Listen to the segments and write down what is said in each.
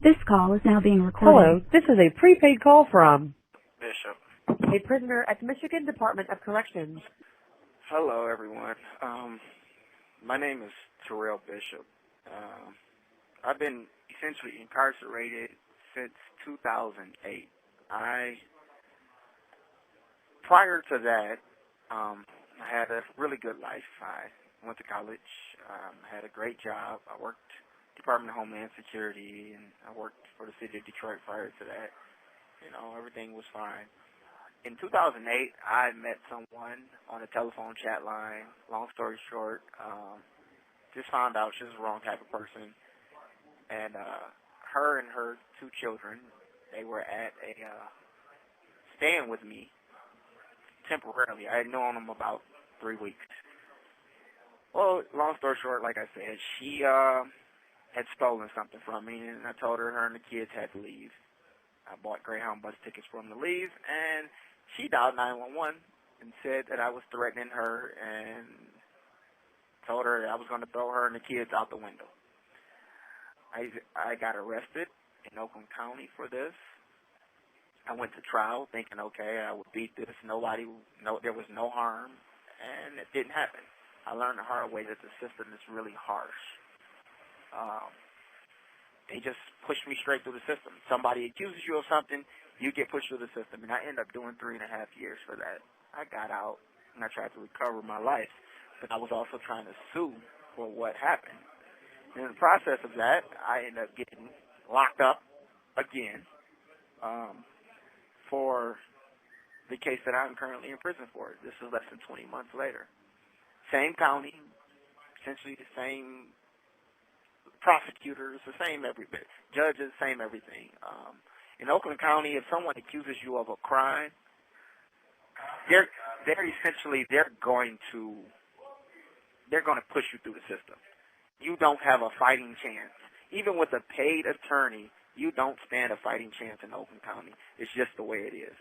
This call is now being recorded. Hello, this is a prepaid call from Bishop. a prisoner at the Michigan Department of Corrections. Hello, everyone. My name is Terrell Bishop. I've been essentially incarcerated since 2008. Prior to that, I had a really good life. I went to college, had a great job. I worked Department of Homeland Security, and I worked for the city of Detroit prior to that. You know, everything was fine. In 2008, I met someone on a telephone chat line. Long story short, just found out she was the wrong type of person. And her and her two children, they were at a staying with me temporarily. I had known them about 3 weeks. Well, long story short, like I said, she had stolen something from me, and I told her and the kids had to leave. I bought Greyhound bus tickets for them to leave, and she dialed 911 and said that I was threatening her and told her that I was going to throw her and the kids out the window. I got arrested in Oakland County for this. I went to trial thinking, okay, I would beat this. There was no harm, and it didn't happen. I learned the hard way that the system is really harsh. They just pushed me straight through the system. Somebody accuses you of something, you get pushed through the system. And I ended up doing 3.5 years for that. I got out, and I tried to recover my life. But I was also trying to sue for what happened. And in the process of that, I ended up getting locked up again for the case that I'm currently in prison for. This is less than 20 months later. Same county, essentially the same prosecutors, the same every bit. Judges, same everything. In Oakland County, if someone accuses you of a crime, they're going to push you through the system. You don't have a fighting chance. Even with a paid attorney, you don't stand a fighting chance in Oakland County. It's just the way it is.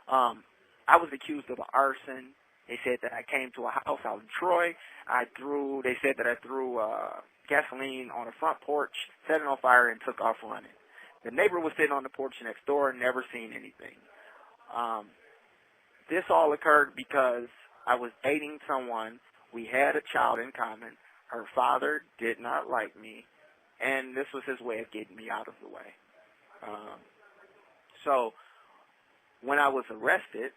I was accused of arson. They said that I came to a house out in Troy. They said that I threw gasoline on the front porch, set it on fire, and took off running. The neighbor was sitting on the porch next door, never seen anything. This all occurred because I was dating someone. We had a child in common. Her father did not like me, and this was his way of getting me out of the way. So when I was arrested,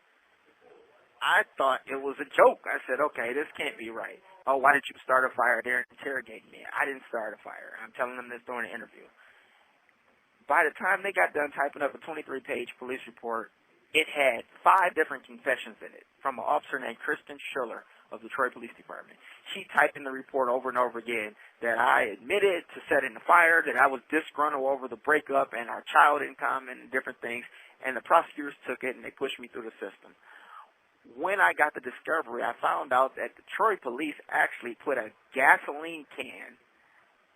I thought it was a joke. I said, okay, this can't be right. Oh, why didn't you start a fire? They're interrogating me. I didn't start a fire. I'm telling them this during the interview. By the time they got done typing up a 23-page police report, it had 5 different confessions in it from an officer named Kristen Schiller of the Detroit Police Department. She typed in the report over and over again that I admitted to setting the fire, that I was disgruntled over the breakup and our child in common and different things, and the prosecutors took it and they pushed me through the system. When I got the discovery, I found out that Detroit police actually put a gasoline can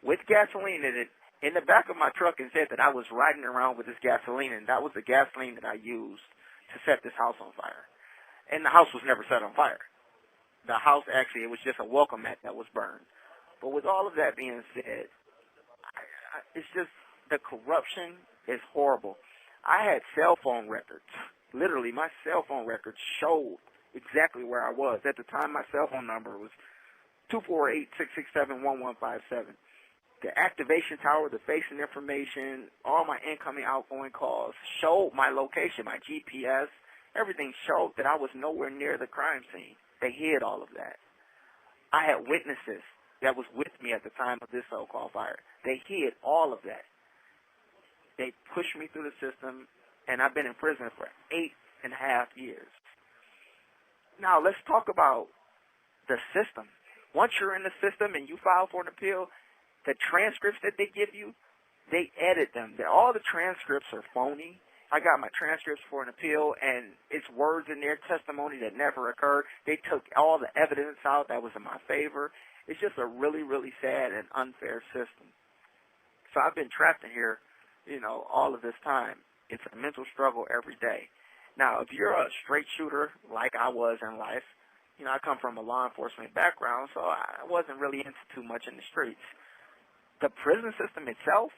with gasoline in it in the back of my truck and said that I was riding around with this gasoline, and that was the gasoline that I used to set this house on fire. And the house was never set on fire. The house actually, it was just a welcome mat that was burned. But with all of that being said, it's just the corruption is horrible. I had cell phone records. Literally, my cell phone records showed exactly where I was. At the time, my cell phone number was 248-667-1157. The activation tower, the facing information, all my incoming, outgoing calls showed my location, my GPS. Everything showed that I was nowhere near the crime scene. They hid all of that. I had witnesses that was with me at the time of this so-called fire. They hid all of that. They pushed me through the system, and I've been in prison for 8.5 years. Now, let's talk about the system. Once you're in the system and you file for an appeal, the transcripts that they give you, they edit them. All the transcripts are phony. I got my transcripts for an appeal, and it's words in their testimony that never occurred. They took all the evidence out that was in my favor. It's just a really, really sad and unfair system. So I've been trapped in here, all of this time. It's a mental struggle every day. Now, if you're a straight shooter like I was in life, I come from a law enforcement background, so I wasn't really into too much in the streets. The prison system itself,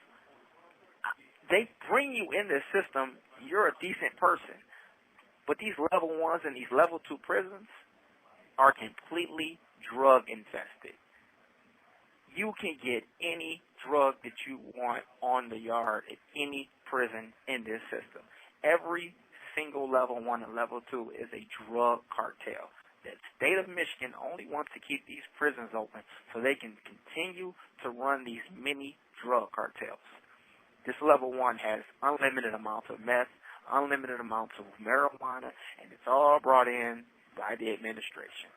they bring you in this system, you're a decent person. But these level 1s and these level 2 prisons are completely drug infested. You can get any drug that you want on the yard at any prison in this system. Every single level 1 and level 2 is a drug cartel. The state of Michigan only wants to keep these prisons open so they can continue to run these mini drug cartels. This level 1 has unlimited amounts of meth, unlimited amounts of marijuana, and it's all brought in by the administration.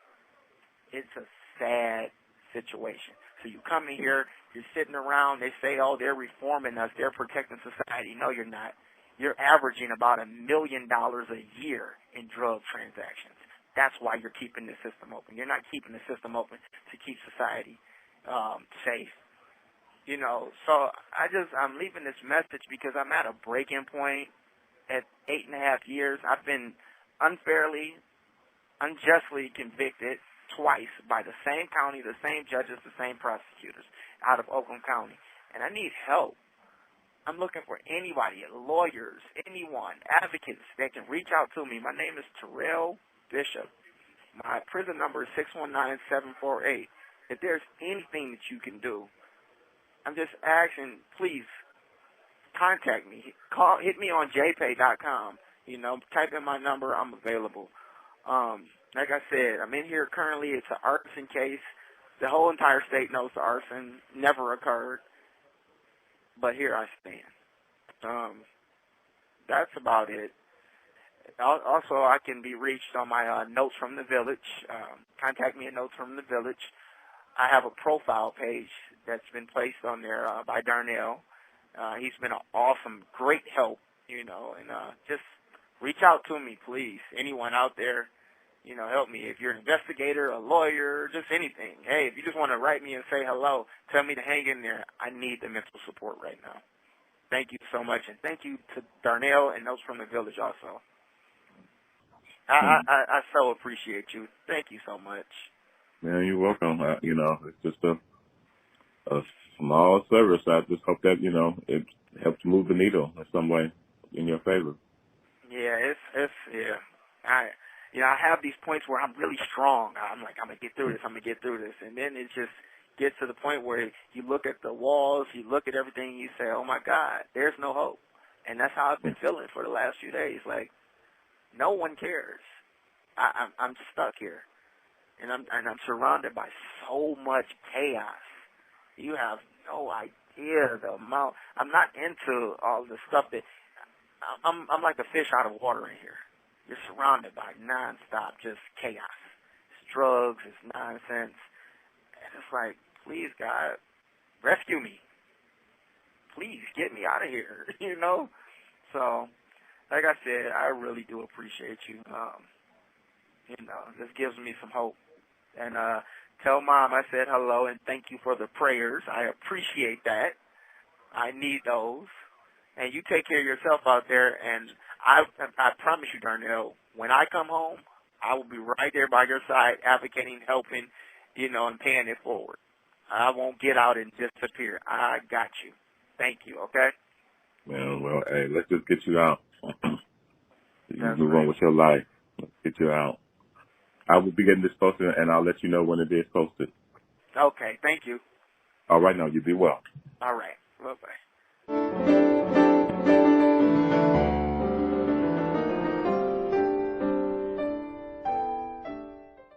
It's a sad situation. So you come in here, you're sitting around, they say, oh, they're reforming us, they're protecting society. No, you're not. You're averaging about $1 million a year in drug transactions. That's why you're keeping the system open. You're not keeping the system open to keep society safe. You know, so I'm leaving this message because I'm at a breaking point at 8.5 years. I've been unfairly, unjustly convicted twice by the same county, the same judges, the same prosecutors out of Oakland County. And I need help. I'm looking for anybody, lawyers, anyone, advocates that can reach out to me. My name is Terrell Bishop. My prison number is 619-748. If there's anything that you can do, I'm just asking, please contact me. Hit me on jpay.com. You know, type in my number. I'm available. Like I said, I'm in here currently. It's an arson case. The whole entire state knows the arson never occurred. But here I stand. That's about it. Also, I can be reached on my Notes from the Village. Contact me at Notes from the Village. I have a profile page that's been placed on there by Darnell. He's been an awesome, great help, you know, and just reach out to me, please. Anyone out there, you know, help me. If you're an investigator, a lawyer, just anything. Hey, if you just want to write me and say hello, tell me to hang in there. I need the mental support right now. Thank you so much, and thank you to Darnell and Notes from the Village also. I so appreciate you. Thank you so much. Man, you're welcome. You know, it's just a small service. I just hope that, you know, it helps move the needle in some way in your favor. Yeah, yeah. I have these points where I'm really strong. I'm like, I'm going to get through this. And then it just gets to the point where you look at the walls, you look at everything, and you say, oh, my God, there's no hope. And that's how I've been feeling for the last few days. Like, no one cares. I'm stuck here. And I'm surrounded by so much chaos. You have no idea the amount. I'm not into all the stuff that I'm like a fish out of water in here. You're surrounded by nonstop just chaos. It's drugs, it's nonsense. And it's like, please, God, rescue me. Please get me out of here, you know? So, like I said, I really do appreciate you. You know, this gives me some hope. And tell Mom I said hello and thank you for the prayers. I appreciate that. I need those. And you take care of yourself out there. And I promise you, Darnell, when I come home, I will be right there by your side, advocating, helping, you know, and paying it forward. I won't get out and disappear. I got you. Thank you, okay? Well, hey, let's just get you out. You move on with your life. Let's get you out. I will be getting this posted, and I'll let you know when it is posted. Okay, thank you. All right, now, you be well. All right, bye-bye.